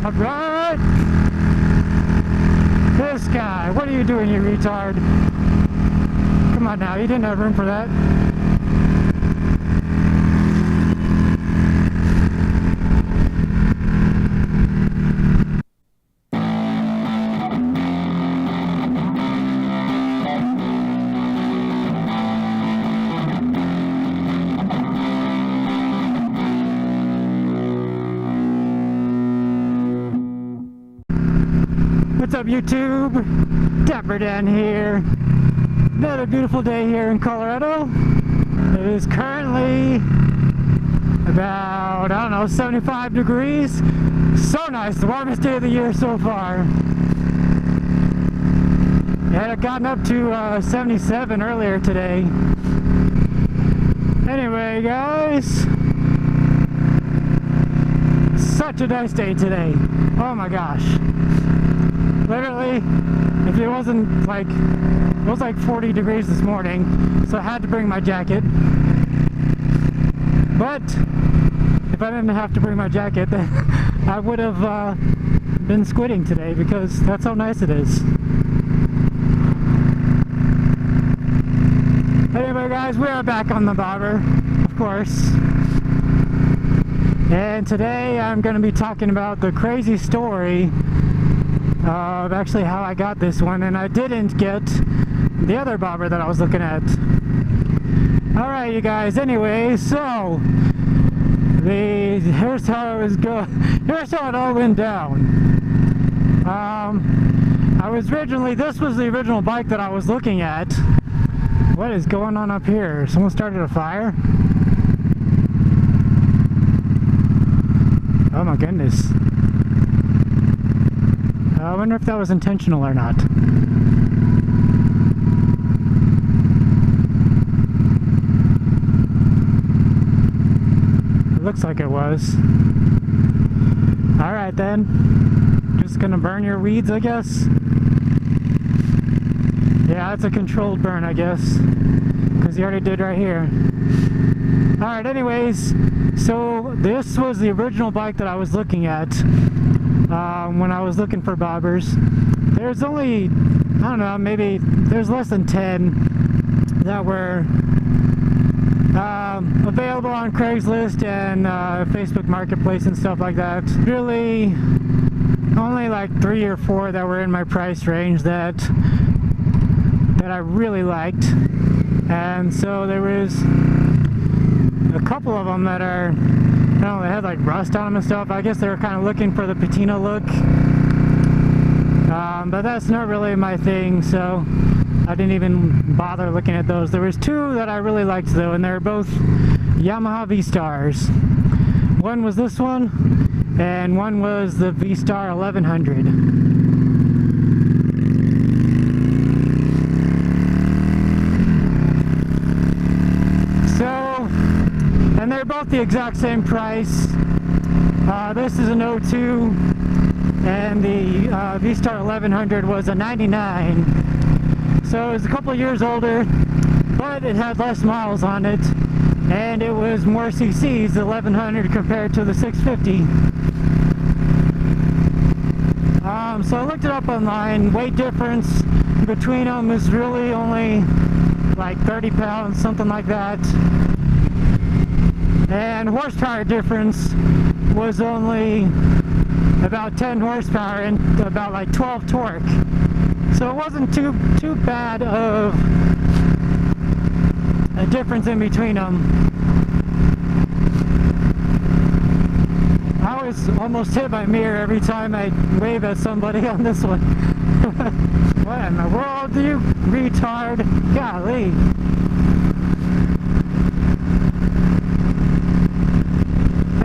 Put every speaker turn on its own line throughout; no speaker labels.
Alright! This guy, what are you doing, you retard? Come on now, you didn't have room for that. What's up, YouTube? DapperxDan here. Another beautiful day here in Colorado. It is currently about, I don't know, 75 degrees. So nice, the warmest day of the year so far. It had gotten up to 77 earlier today. Anyway, guys, such a nice day today. Oh my gosh. Literally, if it wasn't like, it was like 40 degrees this morning, so I had to bring my jacket. But if I didn't have to bring my jacket, then I would have been squidding today, because that's how nice it is. Anyway, guys, we are back on the bobber, of course. And today I'm going to be talking about the crazy story of actually how I got this one, and I didn't get the other bobber that I was looking at. Alright, you guys, anyway, so here's how it was here's how it all went down. This was the original bike that I was looking at. What is going on up here? Someone started a fire? Oh my goodness. I wonder if that was intentional or not. It looks like it was. Alright then. Just gonna burn your weeds, I guess. Yeah, it's a controlled burn, I guess. Because you already did right here. Alright, anyways. So, this was the original bike that I was looking at. When I was looking for bobbers. There's only, I don't know, maybe there's less than 10 that were available on Craigslist and Facebook Marketplace and stuff like that. Really only like 3 or 4 that were in my price range that I really liked. And so there was a couple of them that are, I don't know, they had like rust on them and stuff. I guess they were kind of looking for the patina look. But that's not really my thing, so I didn't even bother looking at those. There was 2 that I really liked though, and they're both Yamaha VStars. One was this one, and one was the VStar 1100. And they're both the exact same price. This is an 02, and the VStar 1100 was a 99. So it was a couple of years older, but it had less miles on it, and it was more cc's, the 1100 compared to the 650. So I looked it up online. Weight difference between them is really only like 30 pounds, something like that. And horsepower difference was only about 10 horsepower and about like 12 torque. So it wasn't too bad of a difference in between them. I was almost hit by a mirror every time I wave at somebody on this one. What in the world, you retard? Golly.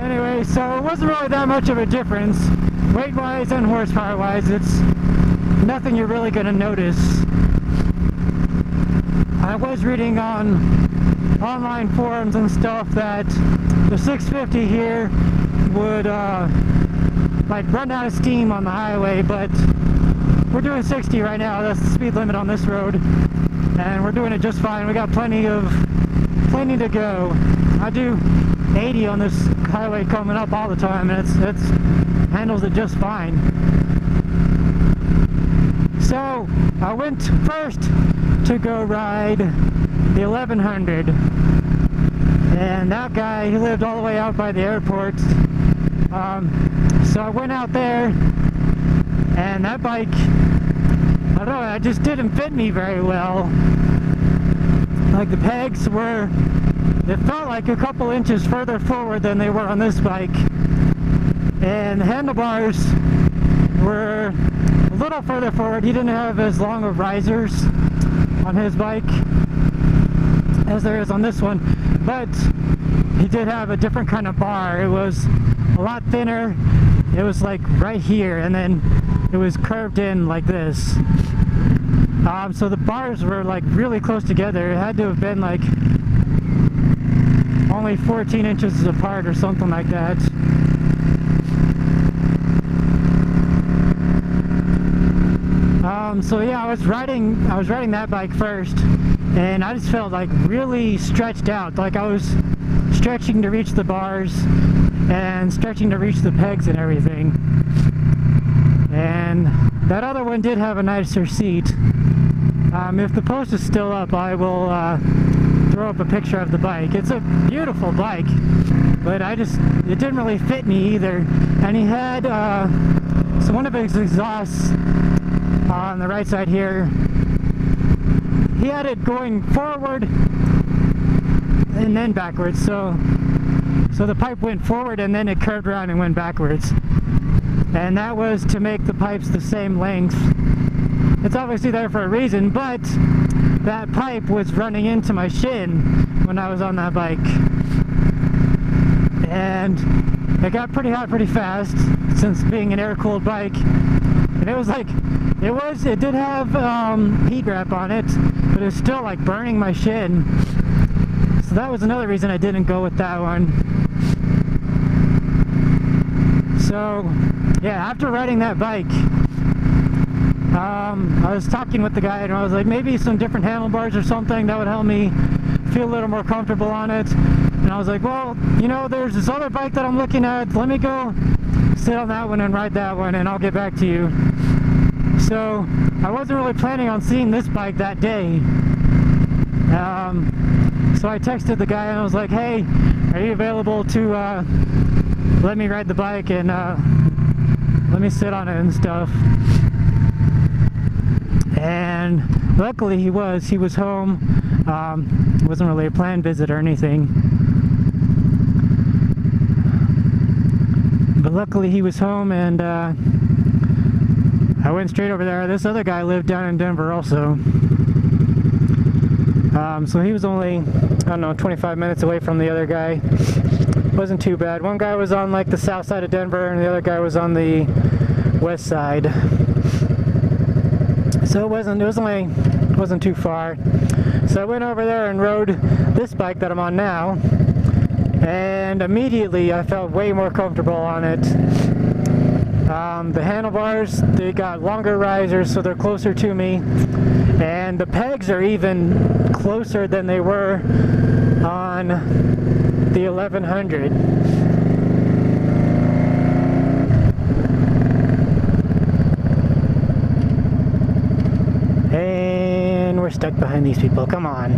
Anyway, so it wasn't really that much of a difference. Weight-wise and horsepower-wise, it's nothing you're really going to notice. I was reading on online forums and stuff that the 650 here would like run out of steam on the highway, but we're doing 60 right now. That's the speed limit on this road, and we're doing it just fine. We got plenty to go. I do 80 on this highway coming up all the time, and handles it just fine. So I went first to go ride the 1100, and that guy, he lived all the way out by the airport. So I went out there, and that bike, I don't know, it just didn't fit me very well. Like the pegs were, it felt like a couple inches further forward than they were on this bike, and the handlebars were a little further forward. He didn't have as long of risers on his bike as there is on this one, but he did have a different kind of bar. It was a lot thinner. It was like right here, and then it was curved in like this. So the bars were like really close together. It had to have been like only 14 inches apart or something like that. So yeah, I was riding that bike first, and I just felt like really stretched out. Like I was stretching to reach the bars and stretching to reach the pegs and everything. And that other one did have a nicer seat. If the post is still up, I will throw up a picture of the bike. It's a beautiful bike, but it didn't really fit me either. And he had so one of his exhausts on the right side here, he had it going forward and then backwards. So the pipe went forward and then it curved around and went backwards. And that was to make the pipes the same length. It's obviously there for a reason, but that pipe was running into my shin when I was on that bike. And it got pretty hot pretty fast, since being an air-cooled bike. And it was like, it did have heat wrap on it, but it was still like burning my shin. So that was another reason I didn't go with that one. So yeah, after riding that bike, I was talking with the guy, and I was like, maybe some different handlebars or something that would help me feel a little more comfortable on it. And I was like, well, you know, there's this other bike that I'm looking at. Let me go sit on that one and ride that one, and I'll get back to you. So I wasn't really planning on seeing this bike that day. So I texted the guy and I was like, hey, are you available to let me ride the bike and let me sit on it and stuff? And luckily he was home. It wasn't really a planned visit or anything, but luckily he was home, and I went straight over there. This other guy lived down in Denver also, so he was only, I don't know, 25 minutes away from the other guy. Wasn't too bad. One guy was on like the south side of Denver, and the other guy was on the west side. So it wasn't too far. So I went over there and rode this bike that I'm on now, and immediately I felt way more comfortable on it. The handlebars, they got longer risers, so they're closer to me, and the pegs are even closer than they were on the 1100. And we're stuck behind these people, come on.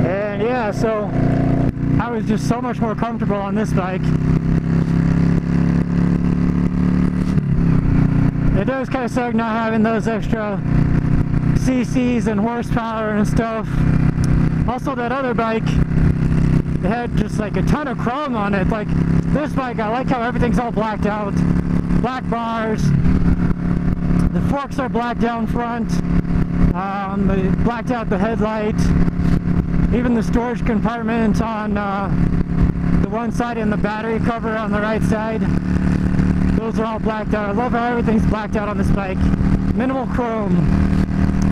And yeah, so I was just so much more comfortable on this bike. It does kind of suck not having those extra cc's and horsepower and stuff. Also, that other bike, it had just like a ton of chrome on it. Like this bike, I like how everything's all blacked out. Black bars, the forks are black down front, they blacked out the headlight, even the storage compartment on the one side and the battery cover on the right side, those are all blacked out. I love how everything's blacked out on this bike. Minimal chrome,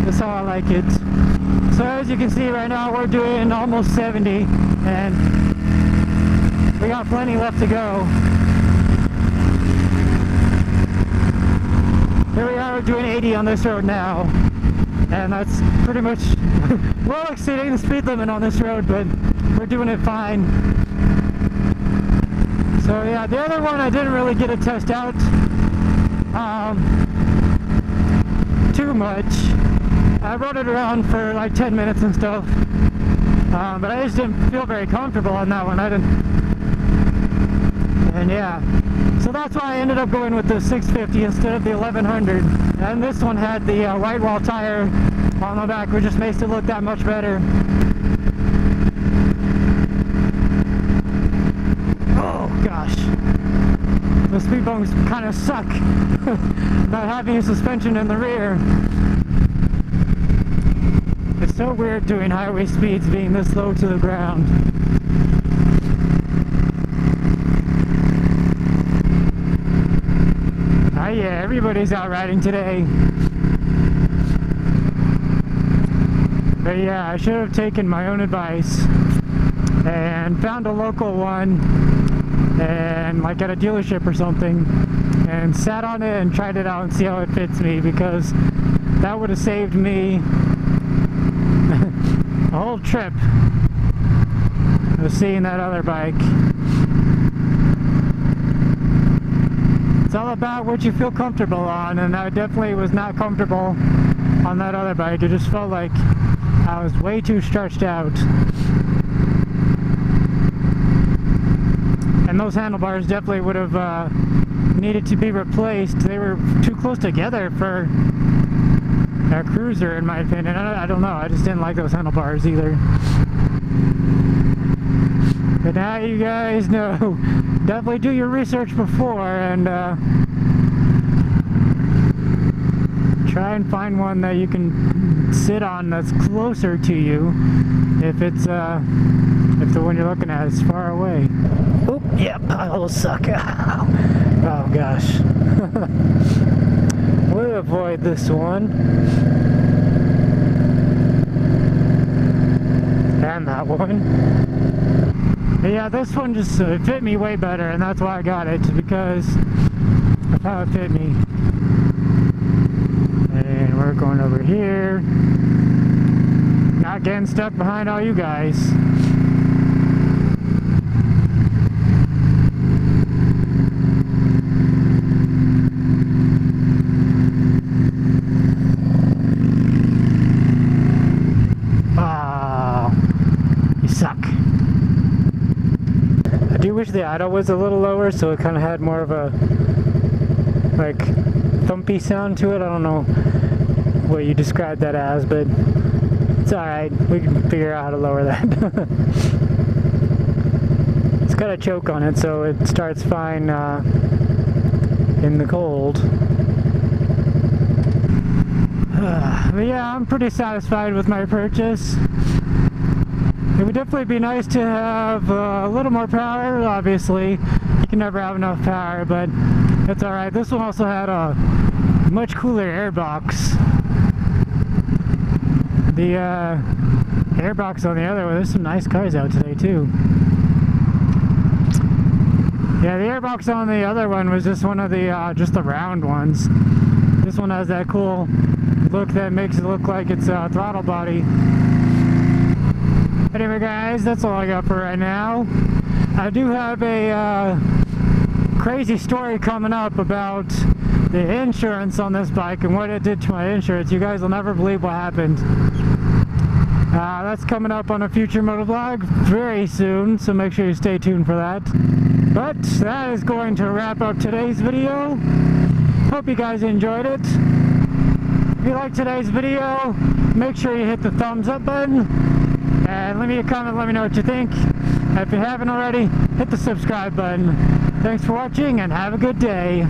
that's how I like it. So as you can see right now, we're doing almost 70, and we got plenty left to go. Here we are, we're doing 80 on this road now, and that's pretty much well exceeding the speed limit on this road, but we're doing it fine. So So yeah, the other one I didn't really get to test out too much. I rode it around for like 10 minutes and stuff, but I just didn't feel very comfortable on that one. And yeah, so that's why I ended up going with the 650 instead of the 1100. And this one had the white wall tire on the back, which just makes it look that much better. Oh gosh, the speed bumps kind of suck not having a suspension in the rear. It's so weird doing highway speeds being this low to the ground. Oh yeah, everybody's out riding today. But yeah, I should have taken my own advice and found a local one, and like at a dealership or something, and sat on it and tried it out and see how it fits me, because that would have saved me a whole trip of seeing that other bike. It's all about what you feel comfortable on, and I definitely was not comfortable on that other bike. It just felt like I was way too stretched out. And those handlebars definitely would have needed to be replaced. They were too close together for a cruiser, in my opinion. I don't know, I just didn't like those handlebars either. But now you guys know, definitely do your research before, and try and find one that you can sit on that's closer to you, if it's if the one you're looking at is far away. Oh, yep, I'll suck. Oh gosh. We'll avoid this one. And that one. But yeah, this one just it fit me way better, and that's why I got it, because of how it fit me. And we're going over here. Not getting stuck behind all you guys. I do wish the idle was a little lower, so it kind of had more of a like thumpy sound to it. I don't know what you described that as, but it's alright. We can figure out how to lower that. It's got a choke on it, so it starts fine in the cold. But yeah, I'm pretty satisfied with my purchase. It would definitely be nice to have a little more power. Obviously, you can never have enough power, but that's alright. This one also had a much cooler airbox. The airbox on the other one, there's some nice cars out today too. Yeah, the airbox on the other one was just one of the, just the round ones. This one has that cool look that makes it look like it's a throttle body. Anyway guys, that's all I got for right now. I do have a crazy story coming up about the insurance on this bike and what it did to my insurance. You guys will never believe what happened. That's coming up on a future motovlog very soon, so make sure you stay tuned for that. But that is going to wrap up today's video. Hope you guys enjoyed it. If you liked today's video, make sure you hit the thumbs up button and leave me a comment, let me know what you think. And if you haven't already, hit the subscribe button. Thanks for watching and have a good day.